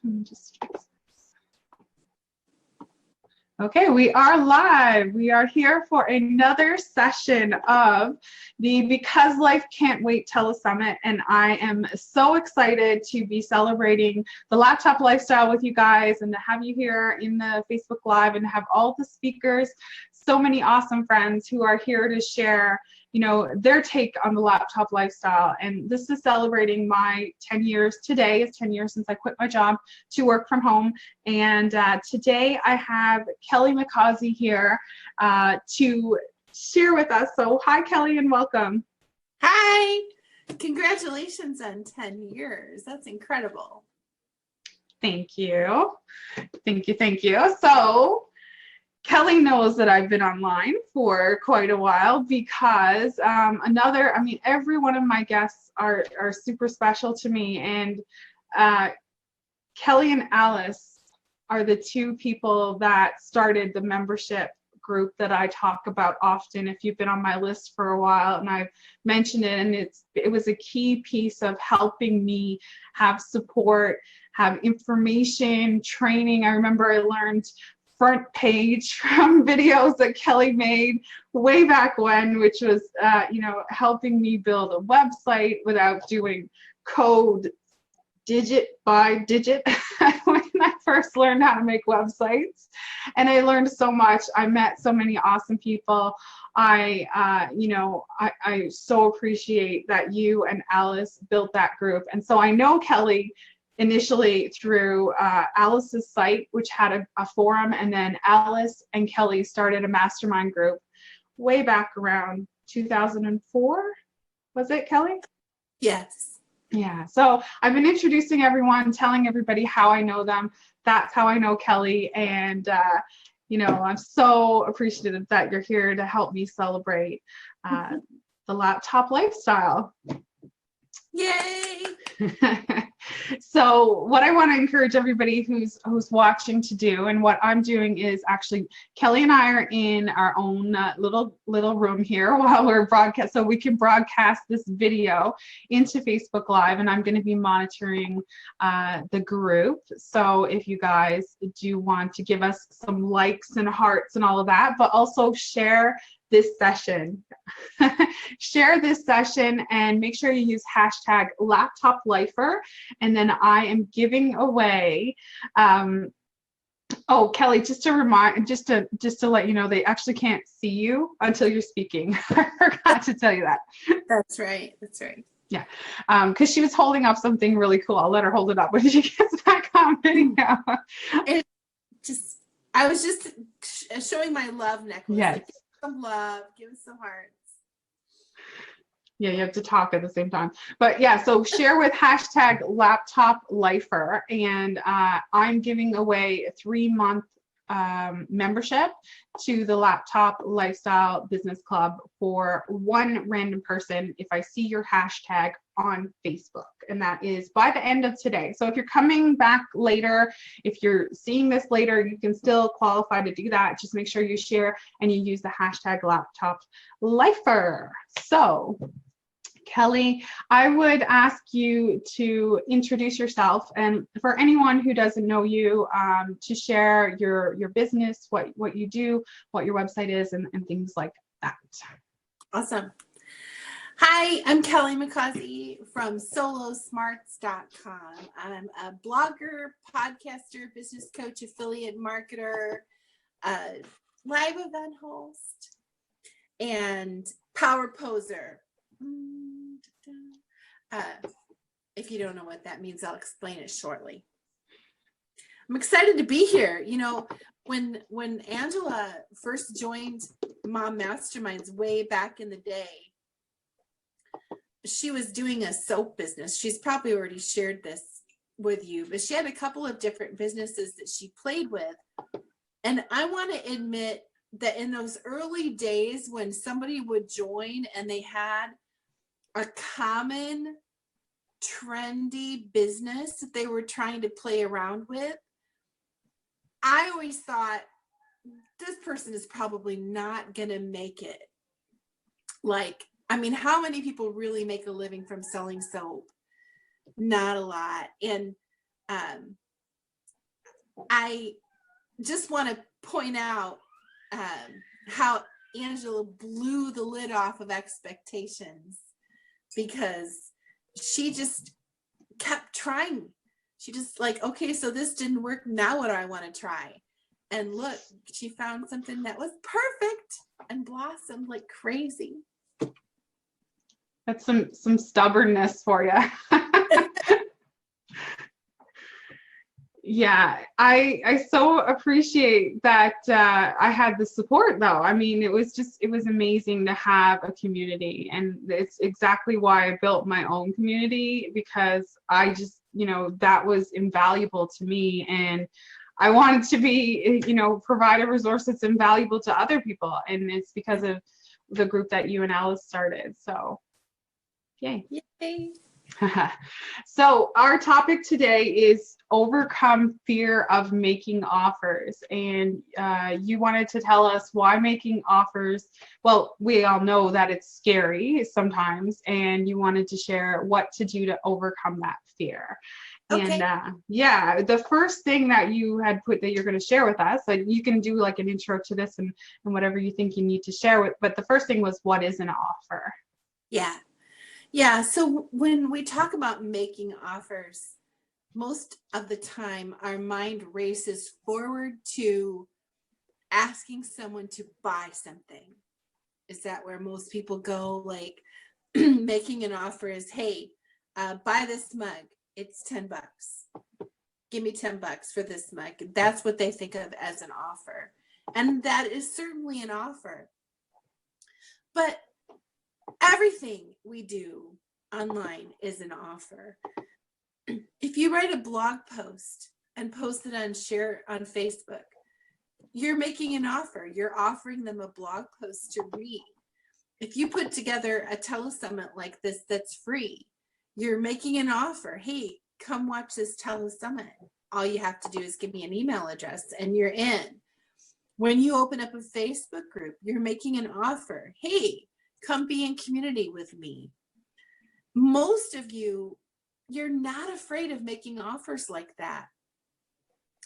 Let me just fix this. Okay, we are live. We are here for another session of the Because Life Can't Wait Telesummit, and I am so excited to be celebrating the laptop lifestyle with you guys and to have you here in the Facebook Live and have all the speakers, so many awesome friends who are here to share their take on the laptop lifestyle. And this is celebrating my 10 years. Today is 10 years since I quit my job to work from home. And today I have Kelly McCausey here to share with us. So hi, Kelly, and welcome. Hi. Congratulations on 10 years. That's incredible. Thank you. Thank you. Thank you. So Kelly knows that I've been online for quite a while because every one of my guests are super special to me. And Kelly and Alice are the two people that started the membership group that I talk about often. If you've been on my list for a while, and I've mentioned it, and it was a key piece of helping me have support, have information, training. I remember I learned front page from videos that Kelly made way back when, which was helping me build a website without doing code digit by digit when I first learned how to make websites. And I learned so much. I met so many awesome people. I so appreciate that you and Alice built that group. And so I know Kelly initially through Alice's site, which had a forum, and then Alice and Kelly started a mastermind group way back around 2004. Was it, Kelly? Yes. Yeah. So I've been introducing everyone, telling everybody how I know them. That's how I know Kelly. And, I'm so appreciative that you're here to help me celebrate the laptop lifestyle. Yay! So what I want to encourage everybody who's watching to do, and what I'm doing is actually Kelly and I are in our own little room here while we're broadcast, so we can broadcast this video into Facebook Live, and I'm going to be monitoring the group. So if you guys do want to give us some likes and hearts and all of that, but also share this session. Share this session and make sure you use hashtag laptop lifer. And then I am giving away, Kelly, just to let you know, they actually can't see you until you're speaking. I forgot to tell you that. That's right. Yeah, because she was holding up something really cool. I'll let her hold it up when she gets back on video. I was just showing my love necklace. Yes. Like, some love, give us some hearts. Yeah, you have to talk at the same time. But yeah, so share with hashtag laptop lifer, and I'm giving away a 3-month membership to the Laptop Lifestyle Business Club for one random person if I see your hashtag on Facebook, and that is by the end of today. So if you're coming back later, if you're seeing this later, you can still qualify to do that. Just make sure you share and you use the hashtag laptop lifer. So Kelly, I would ask you to introduce yourself, and for anyone who doesn't know you, to share your business, what you do, what your website is, and things like that. Awesome. Hi, I'm Kelly McCausey from solosmarts.com. I'm a blogger, podcaster, business coach, affiliate marketer, live event host, and power poser. If you don't know what that means, I'll explain it shortly. I'm excited to be here. When Angela first joined Mom Masterminds way back in the day, she was doing a soap business. She's probably already shared this with you, but she had a couple of different businesses that she played with. And I want to admit that in those early days when somebody would join and they had a common trendy business that they were trying to play around with, I always thought, this person is probably not going to make it. How many people really make a living from selling soap? Not a lot. And I just want to point out how Angela blew the lid off of expectations, because she just kept trying. She just like, okay, so this didn't work. Now what do I want to try? And look, she found something that was perfect and blossomed like crazy. That's some stubbornness for you. Yeah, I so appreciate that I had the support though. I mean, it was amazing to have a community, and it's exactly why I built my own community, because I just, that was invaluable to me, and I wanted to be, provide a resource that's invaluable to other people, and it's because of the group that you and Alice started. So, yay. Yay. So our topic today is overcome fear of making offers, and you wanted to tell us why making offers, well, we all know that it's scary sometimes, and you wanted to share what to do to overcome that fear. Okay. And yeah, the first thing that you had put that you're going to share with us, and you can do like an intro to this and whatever you think you need to share with, but the first thing was, what is an offer? Yeah, so when we talk about making offers, most of the time our mind races forward to asking someone to buy something. Is that where most people go? Like making an offer is, hey, buy this mug. It's $10. Give me $10 for this mug. That's what they think of as an offer. And that is certainly an offer. But everything we do online is an offer. If you write a blog post and post it and share on Facebook, you're making an offer. You're offering them a blog post to read. If you put together a telesummit like this that's free, you're making an offer. Hey, come watch this telesummit. All you have to do is give me an email address and you're in. When you open up a Facebook group, you're making an offer. Hey, come be in community with me. Most of you, you're not afraid of making offers like that.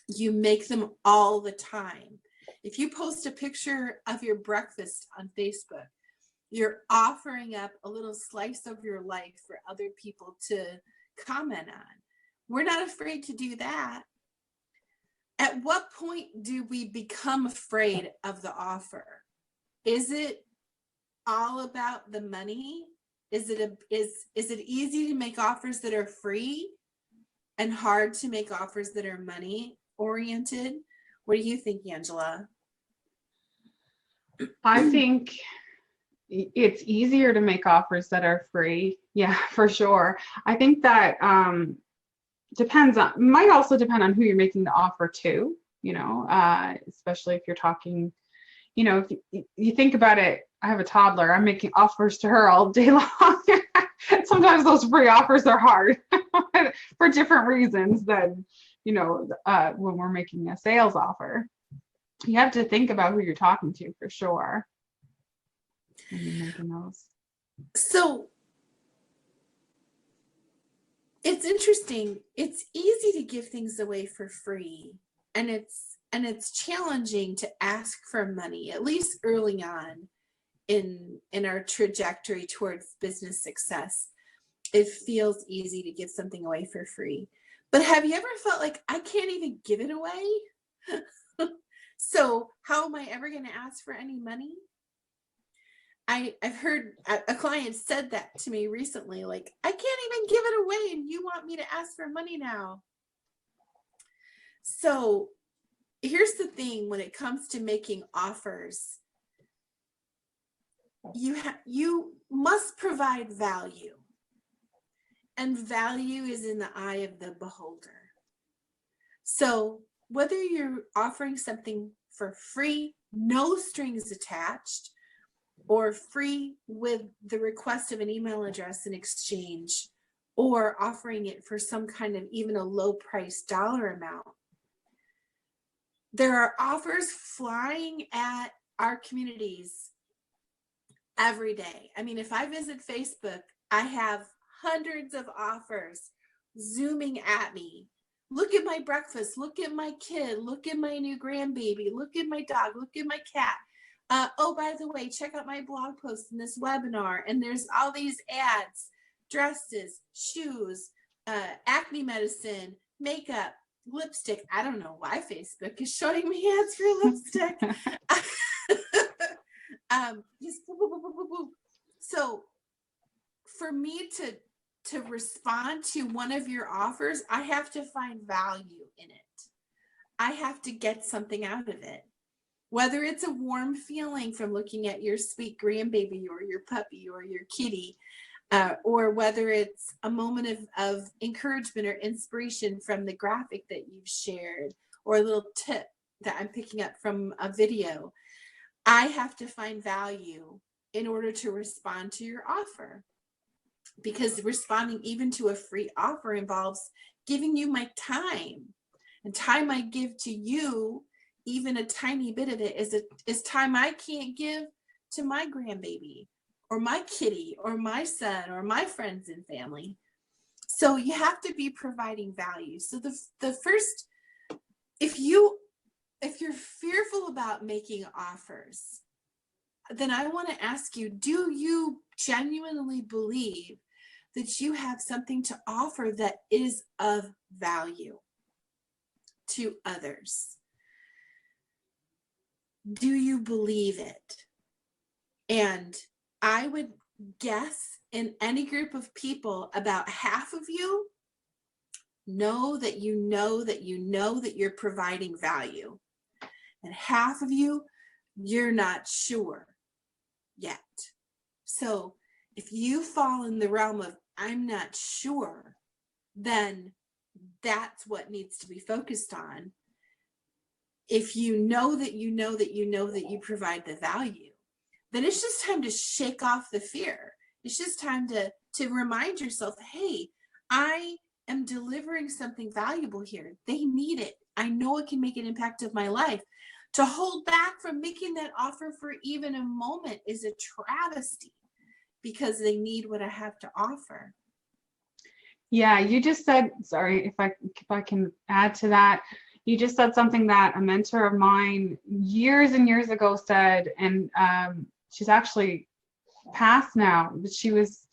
You make them all the time. If you post a picture of your breakfast on Facebook, you're offering up a little slice of your life for other people to comment on. We're not afraid to do that. At what point do we become afraid of the offer? Is it all about the money? Is it easy to make offers that are free and hard to make offers that are money oriented? What do you think, Angela? I think it's easier to make offers that are free. Yeah, for sure. I think that might also depend on who you're making the offer to, especially if you're talking, if you think about it, I have a toddler, I'm making offers to her all day long. Sometimes those free offers are hard for different reasons than, when we're making a sales offer. You have to think about who you're talking to for sure when you're making those. So it's interesting. It's easy to give things away for free, and it's challenging to ask for money, at least early on in our trajectory towards business success. It feels easy to give something away for free. But have you ever felt like, I can't even give it away? So how am I ever going to ask for any money? I've heard a client said that to me recently, like, I can't even give it away and you want me to ask for money now. So here's the thing, when it comes to making offers, you must provide value. And value is in the eye of the beholder. So whether you're offering something for free, no strings attached, or free with the request of an email address in exchange, or offering it for some kind of even a low price dollar amount, there are offers flying at our communities every day. I mean, if I visit Facebook, I have hundreds of offers zooming at me Look at my breakfast. Look at my kid. Look at my new grandbaby. Look at my dog. Look at my cat. Oh, by the way, check out my blog post in this webinar. And there's all these ads, dresses, shoes, acne medicine, makeup, lipstick. I don't know why Facebook is showing me ads for lipstick. Just boop, boop, boop, boop, boop. So for me to respond to one of your offers, I have to find value in it. I have to get something out of it. Whether it's a warm feeling from looking at your sweet grandbaby or your puppy or your kitty, or whether it's a moment of encouragement or inspiration from the graphic that you've shared, or a little tip that I'm picking up from a video, I have to find value in order to respond to your offer. Because responding even to a free offer involves giving you my time, and time I give to you, even a tiny bit of it, is time I can't give to my grandbaby or my kitty or my son or my friends and family. So you have to be providing value. So the first, if you're fearful about making offers, then I want to ask you, do you genuinely believe that you have something to offer that is of value to others? Do you believe it? And I would guess in any group of people, about half of you know that you're providing value. And half of you, you're not sure yet. So if you fall in the realm of I'm not sure, then that's what needs to be focused on. If you know that you provide the value, then it's just time to shake off the fear. It's just time to remind yourself, hey, I am delivering something valuable here. They need it. I know it can make an impact of my life. To hold back from making that offer for even a moment is a travesty, because they need what I have to offer. Yeah, you just said, sorry, if I can add to that, you just said something that a mentor of mine years and years ago said, and she's actually passed now, but she was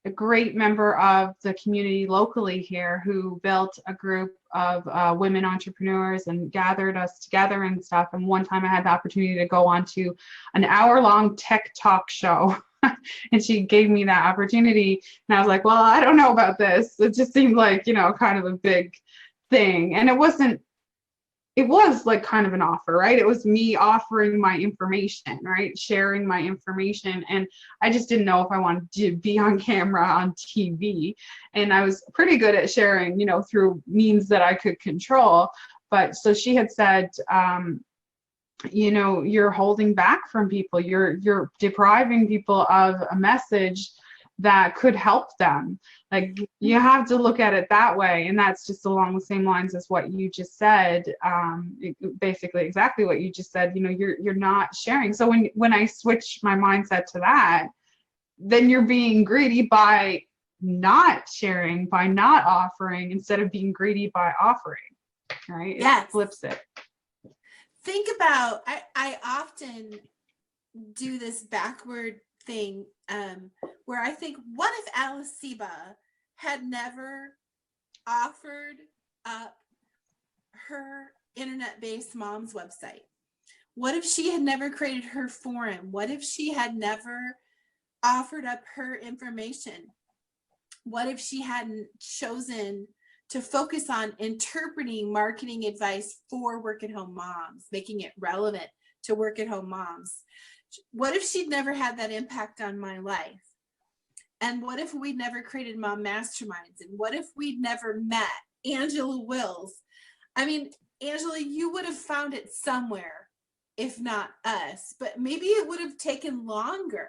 a great member of the community locally here who built a group of women entrepreneurs and gathered us together and stuff. And one time I had the opportunity to go on to an hour-long tech talk show. And she gave me that opportunity, and I was like, well, I don't know about this. It just seemed like, kind of a big thing. And it was like kind of an offer, right? It was me offering my information, right? Sharing my information. And I just didn't know if I wanted to be on camera on TV. And I was pretty good at sharing, through means that I could control. But so she had said, you're holding back from people. You're depriving people of a message that could help them. Like, you have to look at it that way. And that's just along the same lines as what you just said. Basically exactly what you just said. You're not sharing. So when I switch my mindset to that, then you're being greedy by not sharing, by not offering, instead of being greedy by offering, right? Yes. It flips it. Think about, I often do this backward thing where I think, what if Alice Seba had never offered up her internet-based mom's website? What if she had never created her forum? What if she had never offered up her information? What if she hadn't chosen to focus on interpreting marketing advice for work-at-home moms, making it relevant to work-at-home moms? What if she'd never had that impact on my life? And what if we'd never created mom masterminds? And what if we'd never met Angela Wills? I mean, Angela, you would have found it somewhere, if not us, but maybe it would have taken longer.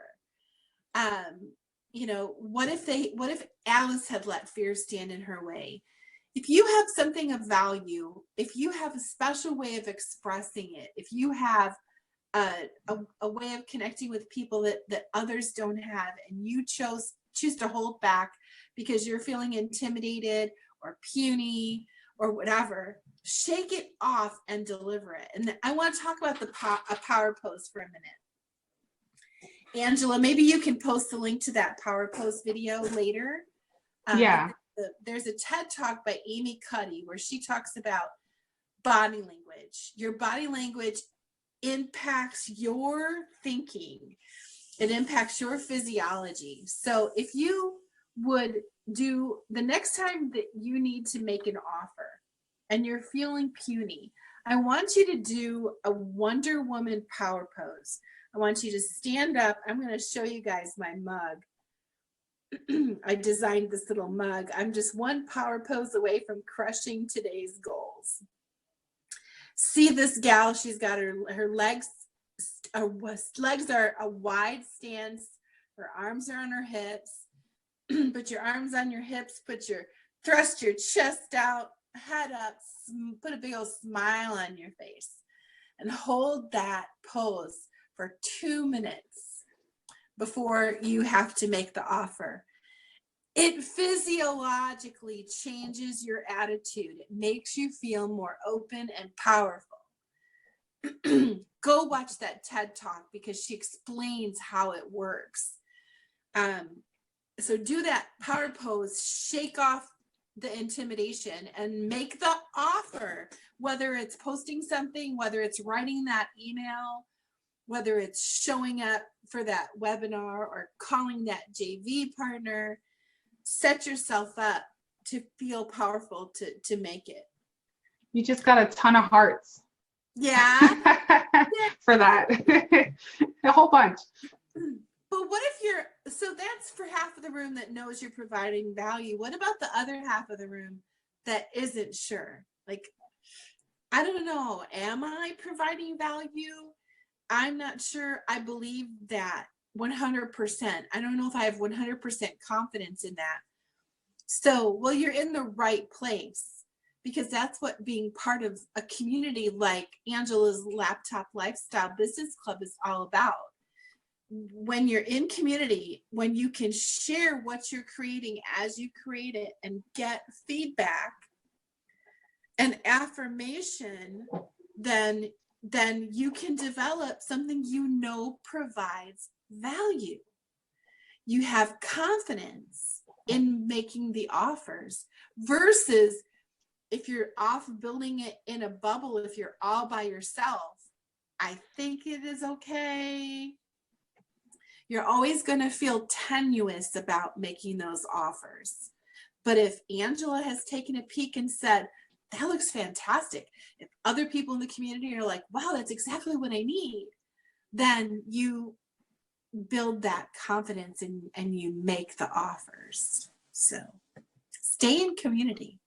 What if Alice had let fear stand in her way? If you have something of value, if you have a special way of expressing it, if you have a way of connecting with people that others don't have, and you choose to hold back because you're feeling intimidated or puny or whatever, shake it off and deliver it. And I want to talk about a power pose for a minute. Angela, maybe you can post the link to that power pose video later. Yeah. There's a TED Talk by Amy Cuddy where she talks about body language. Your body language impacts your thinking. It impacts your physiology. So if you would do the next time that you need to make an offer and you're feeling puny, I want you to do a Wonder Woman power pose. I want you to stand up. I'm going to show you guys my mug. I designed this little mug. I'm just one power pose away from crushing today's goals. See this gal, she's got her legs are a wide stance. Her arms are on her hips. Put your arms on your hips, thrust your chest out, head up, put a big old smile on your face, and hold that pose for 2 minutes before you have to make the offer. It physiologically changes your attitude. It makes you feel more open and powerful. Go watch that TED Talk because she explains how it works. So do that power pose, shake off the intimidation and make the offer, whether it's posting something, whether it's writing that email, whether it's showing up for that webinar or calling that JV partner. Set yourself up to feel powerful to make it. You just got a ton of hearts. Yeah. For that. A whole bunch. But what if so that's for half of the room that knows you're providing value. What about the other half of the room that isn't sure? Like, I don't know, am I providing value? I'm not sure. I believe that 100%. I don't know if I have 100% confidence in that. So, well, you're in the right place, because that's what being part of a community like Angela's Laptop Lifestyle Business Club is all about. When you're in community, when you can share what you're creating as you create it and get feedback and affirmation, then you can develop something you know provides value. You have confidence in making the offers versus if you're off building it in a bubble, if you're all by yourself, I think it is okay. You're always going to feel tenuous about making those offers. But if Angela has taken a peek and said, that looks fantastic, if other people in the community are like, wow, that's exactly what I need, then you build that confidence and you make the offers. So stay in community.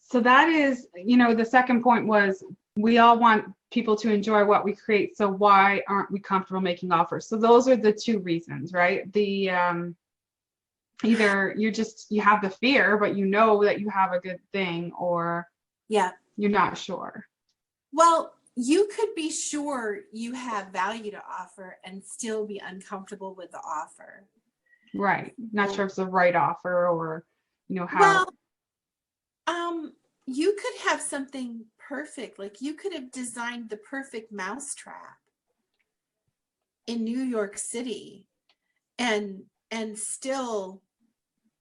So that is, the second point was we all want people to enjoy what we create. So why aren't we comfortable making offers? So those are the two reasons, right? The either you have the fear, but you know that you have a good thing, or you're not sure. Well, you could be sure you have value to offer and still be uncomfortable with the offer. Right. Not sure if it's the right offer or, how. Well, you could have something perfect. Like you could have designed the perfect mousetrap in New York City and still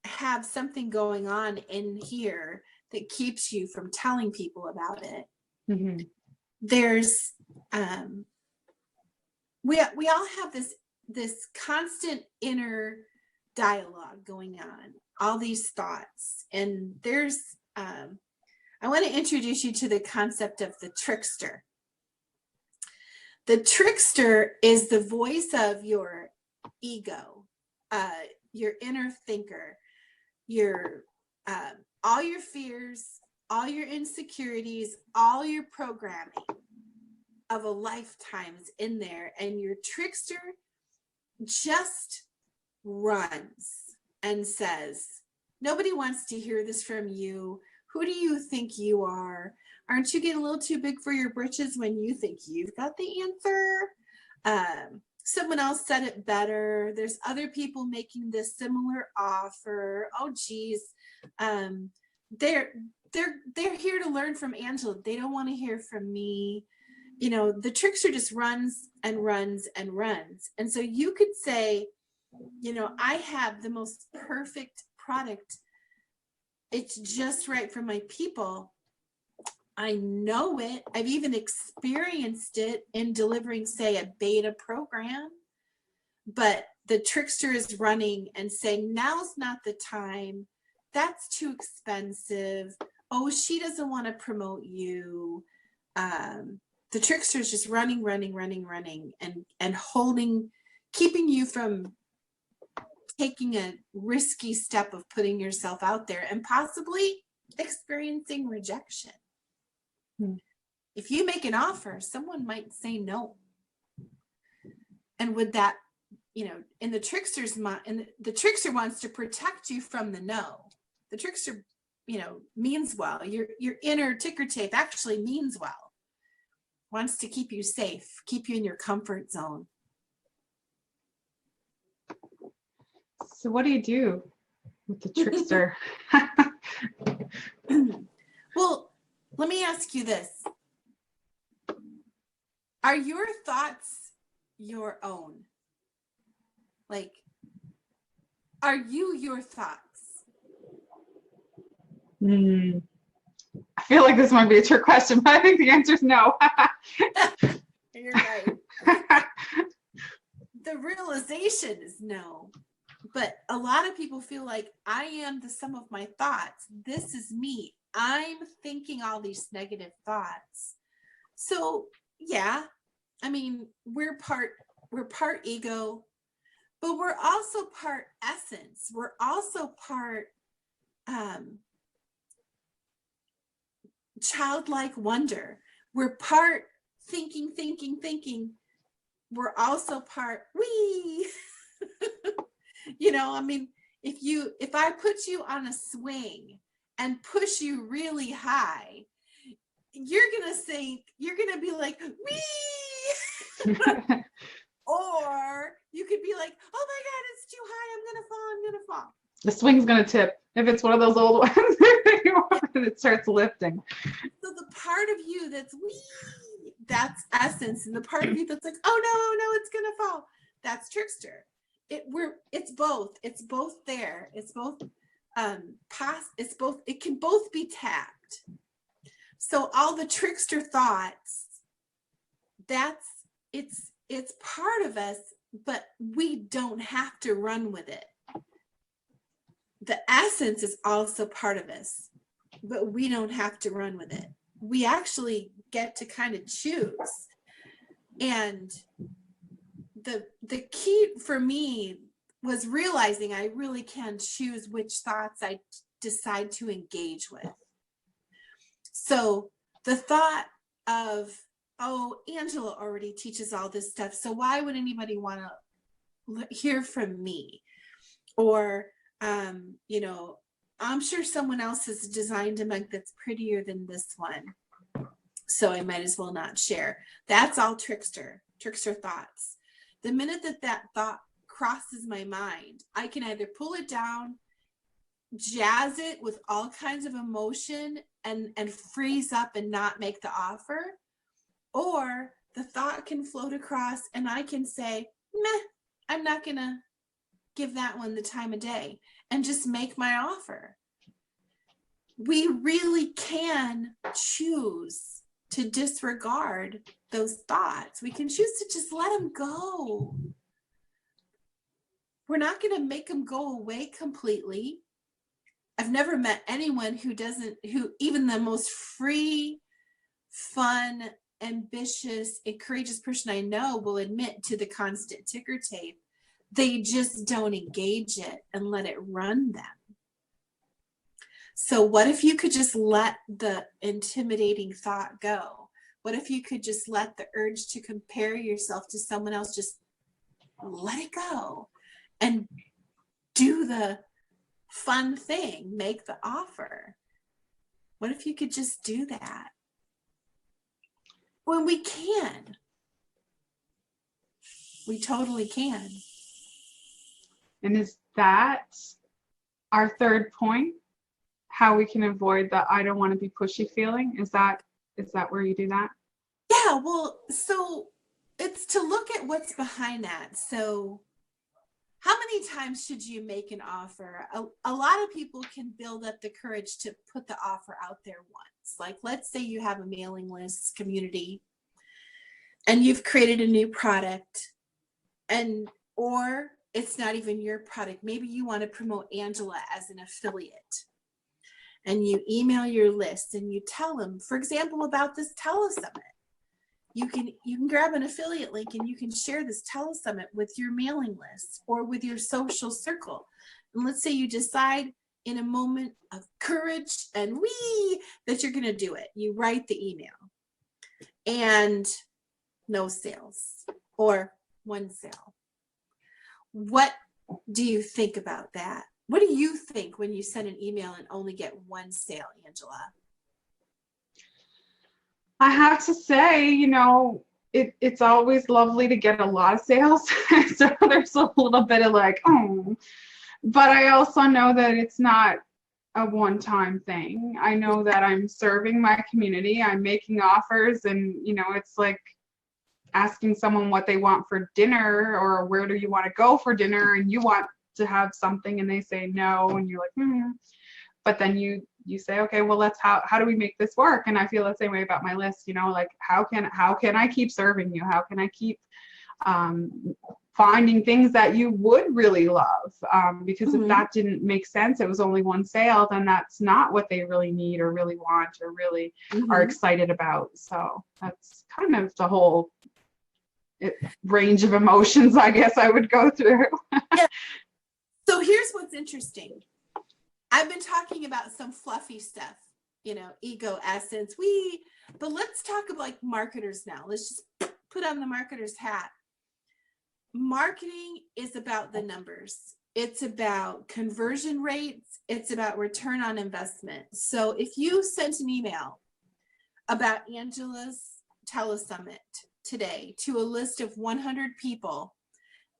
have something going on in here that keeps you from telling people about it. Mm-hmm. There's we all have this constant inner dialogue going on, all these thoughts, and there's I want to introduce you to the concept of the trickster. The trickster is the voice of your ego, your inner thinker, your all your fears, all your insecurities, all your programming of a lifetime's in there, and your trickster just runs and says, nobody wants to hear this from you. Who do you think you are? Aren't you getting a little too big for your britches when you think you've got the answer? Someone else said it better. There's other people making this similar offer. Oh, geez. they're they're here to learn from Angela. They don't want to hear from me. You know, the trickster just runs and runs and runs. And so you could say, you know, I have the most perfect product. It's just right for my people. I know it. I've even experienced it in delivering, say, a beta program. But the trickster is running and saying, now's not the time. That's too expensive. Oh, she doesn't want to promote you. The trickster is just running, and holding, keeping you from taking a risky step of putting yourself out there and possibly experiencing rejection. If you make an offer, someone might say no. And would that, you know, in the trickster's mind, and the trickster wants to protect you from the no. The trickster, you know, means well. Your inner ticker tape actually means well. Wants to keep you safe, keep you in your comfort zone. So what do you do with the trickster? Well, let me ask you this. Are your thoughts your own? Like, are you your thoughts? I feel like this might be a trick question, but I think the answer is no. You're right. The realization is no. But a lot of people feel like I am the sum of my thoughts. This is me. I'm thinking all these negative thoughts. So yeah, I mean, we're part ego, but we're also part essence. We're also part childlike wonder. We're part thinking. We're also part we. You know, I mean, if I put you on a swing and push you really high, you're gonna be like, wee. Or you could be like, oh my God, it's too high, I'm gonna fall. The swing's gonna tip. If it's one of those old ones, it starts lifting. So the part of you that's wee, that's essence. And the part of you that's like, oh no, it's gonna fall, that's trickster. It's both there. It's both it can both be tapped. So all the trickster thoughts, it's part of us, but we don't have to run with it. The essence is also part of us, but we don't have to run with it. We actually get to kind of choose. And the key for me was realizing I really can choose which thoughts I decide to engage with. So the thought of, oh, Angela already teaches all this stuff, so why would anybody want to hear from me? Or, you know, I'm sure someone else has designed a mug that's prettier than this one, so I might as well not share. That's all trickster thoughts. The minute that thought crosses my mind, I can either pull it down, jazz it with all kinds of emotion, and freeze up and not make the offer, or the thought can float across and I can say, meh, I'm not gonna give that one the time of day, and just make my offer. We really can choose to disregard those thoughts. We can choose to just let them go. We're not going to make them go away completely. I've never met anyone who even the most free, fun, ambitious, and courageous person I know will admit to the constant ticker tape. They just don't engage it and let it run them. So what if you could just let the intimidating thought go? What if you could just let the urge to compare yourself to someone else, just let it go and do the fun thing, make the offer? What if you could just do that? When we can. We totally can. And is that our third point? how we can avoid the I don't want to be pushy feeling? Is that where you do that? Yeah, well, so it's to look at what's behind that. So how many times should you make an offer? A lot of people can build up the courage to put the offer out there once. Like, let's say you have a mailing list community and you've created a new product, and or it's not even your product. Maybe you want to promote Angela as an affiliate, and you email your list and you tell them, for example, about this telesummit. You can grab an affiliate link and you can share this telesummit with your mailing list or with your social circle. And let's say you decide in a moment of courage and that you're going to do it. You write the email and no sales or one sale. What do you think about that? What do you think when you send an email and only get one sale, Angela? I have to say, it's always lovely to get a lot of sales. So there's a little bit of like, oh, but I also know that it's not a one-time thing. I know that I'm serving my community, I'm making offers, and it's like asking someone what they want for dinner or where do you want to go for dinner, and you want to have something and they say no, and you're like, but then you say, okay, well, how do we make this work? And I feel the same way about my list, like how can I keep serving you? How can I keep finding things that you would really love? Because if that didn't make sense, it was only one sale, then that's not what they really need or really want or really are excited about. So that's kind of the whole range of emotions, I guess, I would go through. Yeah. So here's what's interesting. I've been talking about some fluffy stuff, ego, essence, but let's talk about like marketers now. Let's just put on the marketer's hat. Marketing is about the numbers. It's about conversion rates. It's about return on investment. So if you sent an email about Angela's telesummit today to a list of 100 people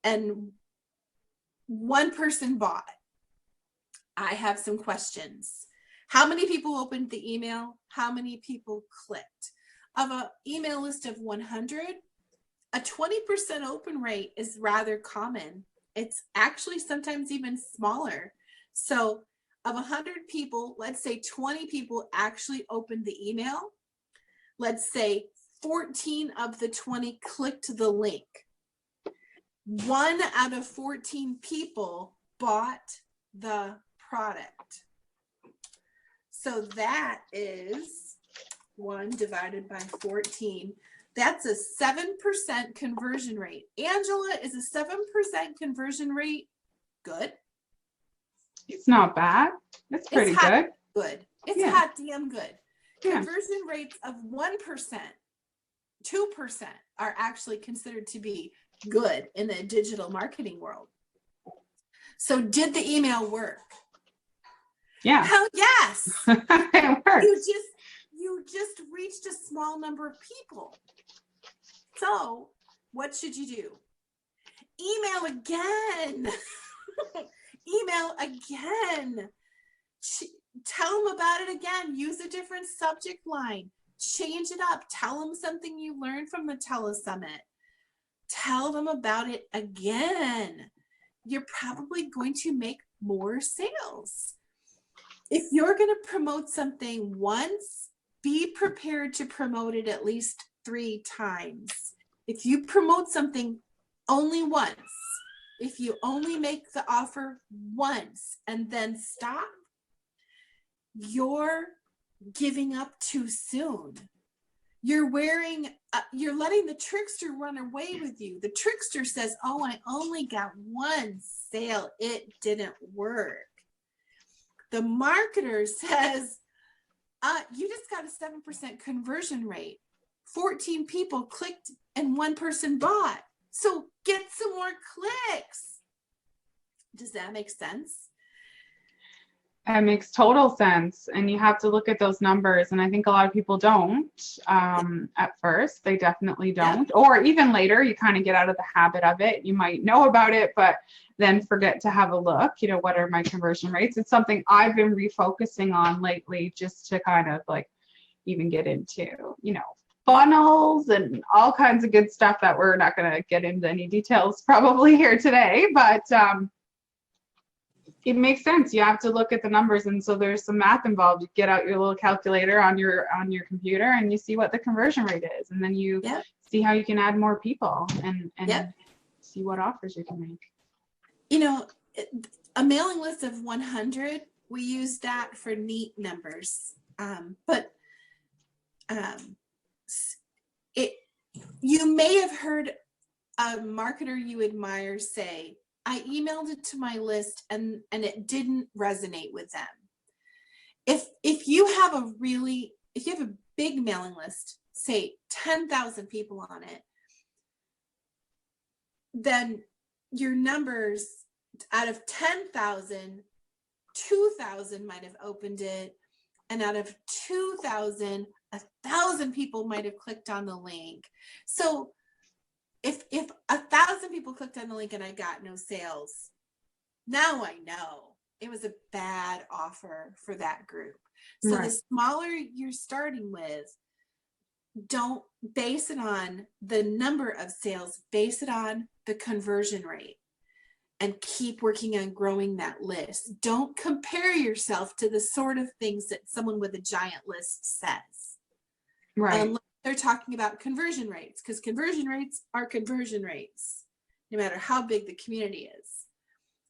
and one person bought, I have some questions. How many people opened the email? How many people clicked? Of an email list of 100, a 20% open rate is rather common. It's actually sometimes even smaller. So of 100 people, let's say 20 people actually opened the email. Let's say 14 of the 20 clicked the link. 1 out of 14 people bought the product. So that is 1 divided by 14. That's a 7% conversion rate. Angela, is a 7% conversion rate good? It's not bad. It's pretty good. Good. It's hot damn good. Yeah. Conversion rates of 1%, 2% are actually considered to be good in the digital marketing world. So did the email work? Yeah. Hell yes. It works. You just reached a small number of people. So what should you do? Email again. Email again. Tell them about it again. Use a different subject line. Change it up. Tell them something you learned from the telesummit. Tell them about it again. You're probably going to make more sales. If you're going to promote something once, be prepared to promote it at least 3 times. If you promote something only once, if you only make the offer once and then stop, you're giving up too soon. You're letting the trickster run away with you. The trickster says, oh, I only got 1 sale. It didn't work. The marketer says, you just got a 7% conversion rate. 14 people clicked and 1 person bought. So get some more clicks. Does that make sense? It makes total sense. And you have to look at those numbers. And I think a lot of people don't at first. They definitely don't. Yep. Or even later, you kind of get out of the habit of it. You might know about it, but then forget to have a look. You know, what are my conversion rates? It's something I've been refocusing on lately, just to kind of like even get into, you know, funnels and all kinds of good stuff that we're not going to get into any details probably here today. But it makes sense. You have to look at the numbers, and so there's some math involved. You get out your little calculator on your computer, and you see what the conversion rate is, and then you Yep. see how you can add more people and Yep. see what offers you can make. You know, a mailing list of 100, we use that for neat numbers. But you may have heard a marketer you admire say, I emailed it to my list and it didn't resonate with them. If you have a big mailing list, say 10,000 people on it, then your numbers, out of 10,000, 2,000 might have opened it, and out of 2,000, 1,000 people might have clicked on the link. So if 1,000 people clicked on the link and I got no sales, now I know it was a bad offer for that group. So Right. the smaller you're starting with, don't base it on the number of sales, base it on the conversion rate, and keep working on growing that list. Don't compare yourself to the sort of things that someone with a giant list says. Right. Unless they're talking about conversion rates, because conversion rates are conversion rates, no matter how big the community is.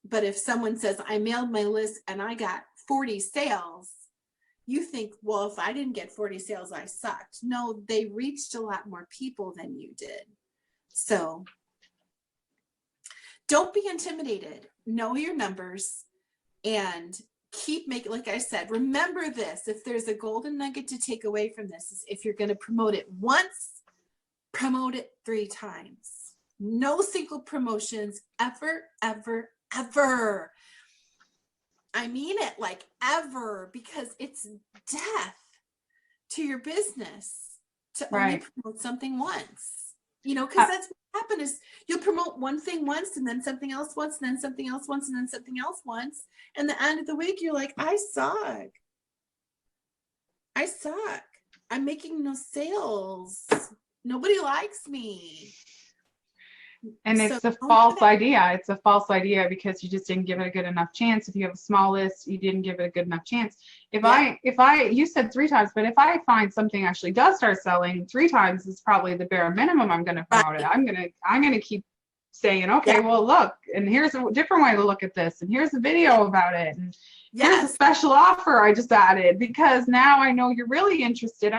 But if someone says, I mailed my list and I got 40 sales, you think, well, if I didn't get 40 sales, I sucked. No, they reached a lot more people than you did. So don't be intimidated. Know your numbers and keep making, like I said, remember this. If there's a golden nugget to take away from this, is if you're going to promote it once, promote it 3 times. No single promotions ever, ever, ever. I mean it, like ever, because it's death to your business to only promote something once. You know, because that's what happens is you'll promote one thing once and then something else once and then something else once and then something else once. And the end of the week, you're like, I suck. I'm making no sales. Nobody likes me. And it's a false idea. It's a false idea because you just didn't give it a good enough chance. If you have a small list, you didn't give it a good enough chance. You said 3 times, but if I find something actually does start selling, 3 times is probably the bare minimum I'm going to promote it. I'm going to keep saying, okay, well, look, and here's a different way to look at this, and here's a video about it, and here's a special offer I just added, because now I know you're really interested.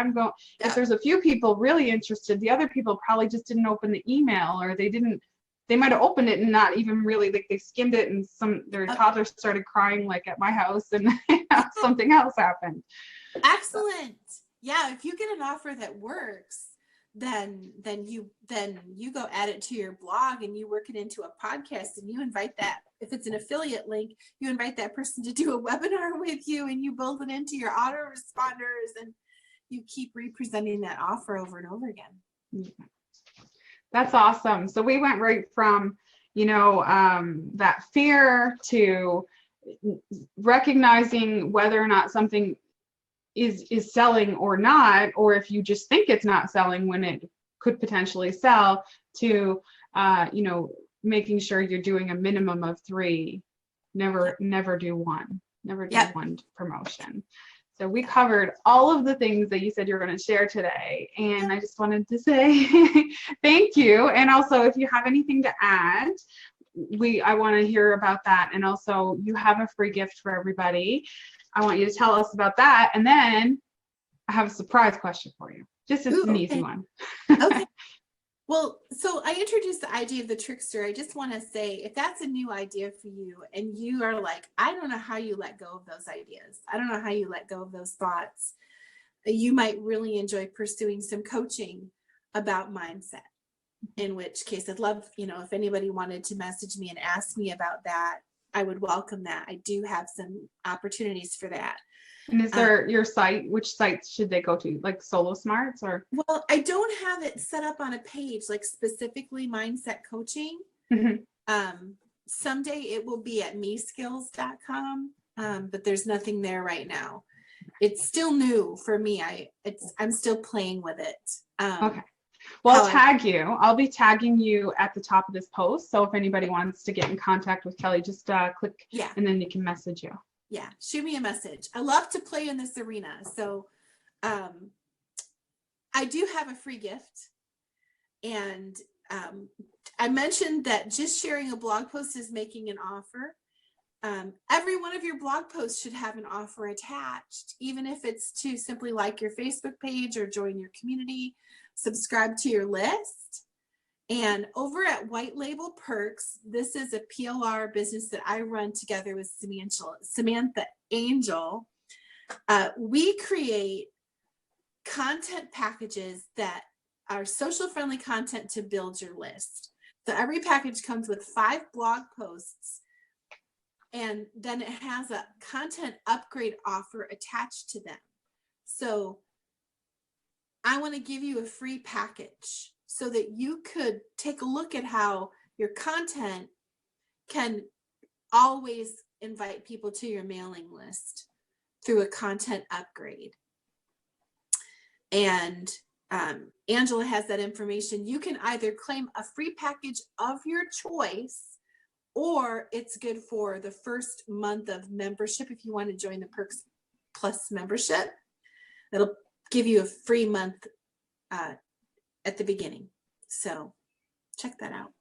If there's a few people really interested, the other people probably just didn't open the email, or they might have opened it and not even really, like, they skimmed it, and their toddler started crying, like at my house, and something else happened. Excellent. Yeah, if you get an offer that works, then you go add it to your blog and you work it into a podcast, and you invite that, if it's an affiliate link, you invite that person to do a webinar with you, and you build it into your autoresponders, and you keep representing that offer over and over again. That's awesome. So we went right from, that fear to recognizing whether or not something is selling or not, or if you just think it's not selling when it could potentially sell, to making sure you're doing a minimum of 3. Never do one. Never do one promotion. So we covered all of the things that you said you were going to share today, and I just wanted to say thank you. And also, if you have anything to add, I want to hear about that. And also, you have a free gift for everybody. I want you to tell us about that. And then I have a surprise question for you. Just an easy one. Okay. Well, so I introduced the idea of the trickster. I just want to say, if that's a new idea for you and you are like, I don't know how you let go of those ideas, I don't know how you let go of those thoughts, you might really enjoy pursuing some coaching about mindset. In which case, I'd love, if anybody wanted to message me and ask me about that, I would welcome that. I do have some opportunities for that. And is there your site? Which sites should they go to? Like Solo Smarts or? Well, I don't have it set up on a page, like specifically mindset coaching. Someday it will be at meskills.com, but there's nothing there right now. It's still new for me. I'm still playing with it. Okay. Well, I'll tag you. I'll be tagging you at the top of this post. So if anybody wants to get in contact with Kelly, just click, and then they can message you. Yeah, shoot me a message. I love to play in this arena. So I do have a free gift. And I mentioned that just sharing a blog post is making an offer. Every one of your blog posts should have an offer attached, even if it's to simply like your Facebook page or join your community, subscribe to your list. And over at White Label Perks, this is a PLR business that I run together with Samantha Angel. We create content packages that are social friendly content to build your list. So every package comes with 5 blog posts, and then it has a content upgrade offer attached to them. So I want to give you a free package so that you could take a look at how your content can always invite people to your mailing list through a content upgrade. And Angela has that information. You can either claim a free package of your choice, or it's good for the first month of membership. If you want to join the Perks Plus membership, it'll give you a free month at the beginning. So check that out.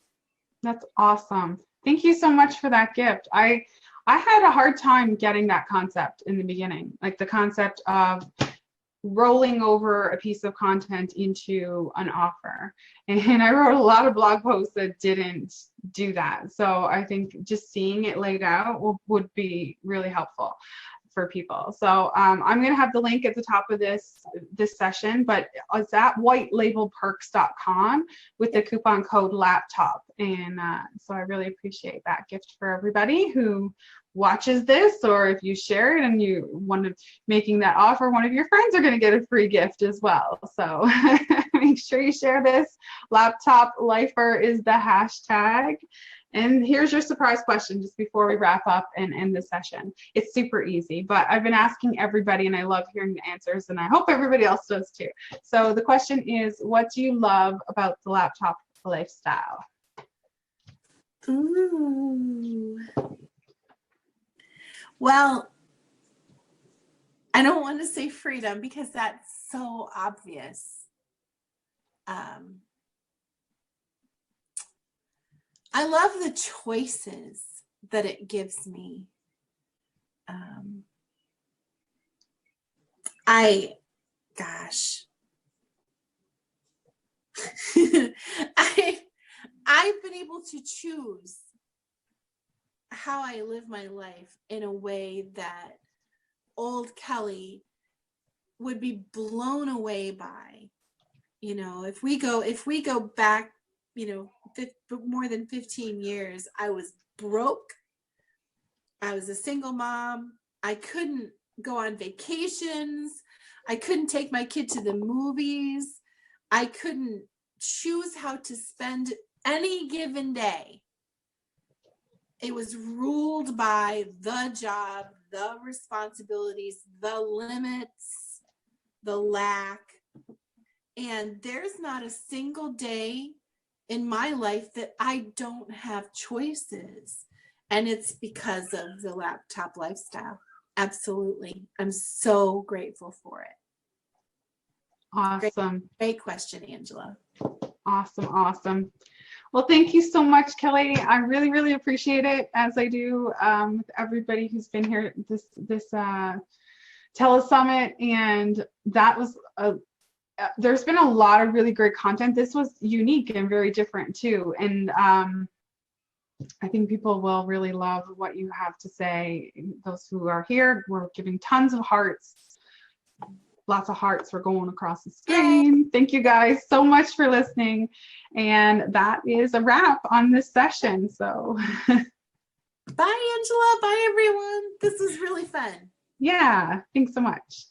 That's awesome. Thank you so much for that gift. I had a hard time getting that concept in the beginning, like the concept of rolling over a piece of content into an offer. And I wrote a lot of blog posts that didn't do that. So I think just seeing it laid out would be really helpful for people. So I'm going to have the link at the top of this session, but it's at whitelabelperks.com with the coupon code laptop. And so I really appreciate that gift for everybody who watches this, or if you share it and you want to making that offer, one of your friends are going to get a free gift as well. So make sure you share this. Laptop lifer is the hashtag. And here's your surprise question just before we wrap up and end the session. It's super easy, but I've been asking everybody and I love hearing the answers, and I hope everybody else does too. So the question is, what do you love about the laptop lifestyle? Ooh. Well, I don't want to say freedom because that's so obvious. I love the choices that it gives me. I've been able to choose how I live my life in a way that old Kelly would be blown away by. You know, if we go back, more than 15 years, I was broke. I was a single mom. I couldn't go on vacations. I couldn't take my kid to the movies. I couldn't choose how to spend any given day. It was ruled by the job, the responsibilities, the limits, the lack. And there's not a single day in my life that I don't have choices. And it's because of the laptop lifestyle. Absolutely. I'm so grateful for it. Awesome. Great question, Angela. Awesome. Well, thank you so much, Kelly. I really, really appreciate it, as I do with everybody who's been here this telesummit. And that was there's been a lot of really great content. This was unique and very different too. And I think people will really love what you have to say. Those who are here, we're giving tons of hearts. Lots of hearts were going across the screen. Thank you guys so much for listening. And that is a wrap on this session. So Bye, Angela. Bye, everyone. This was really fun. Yeah, thanks so much.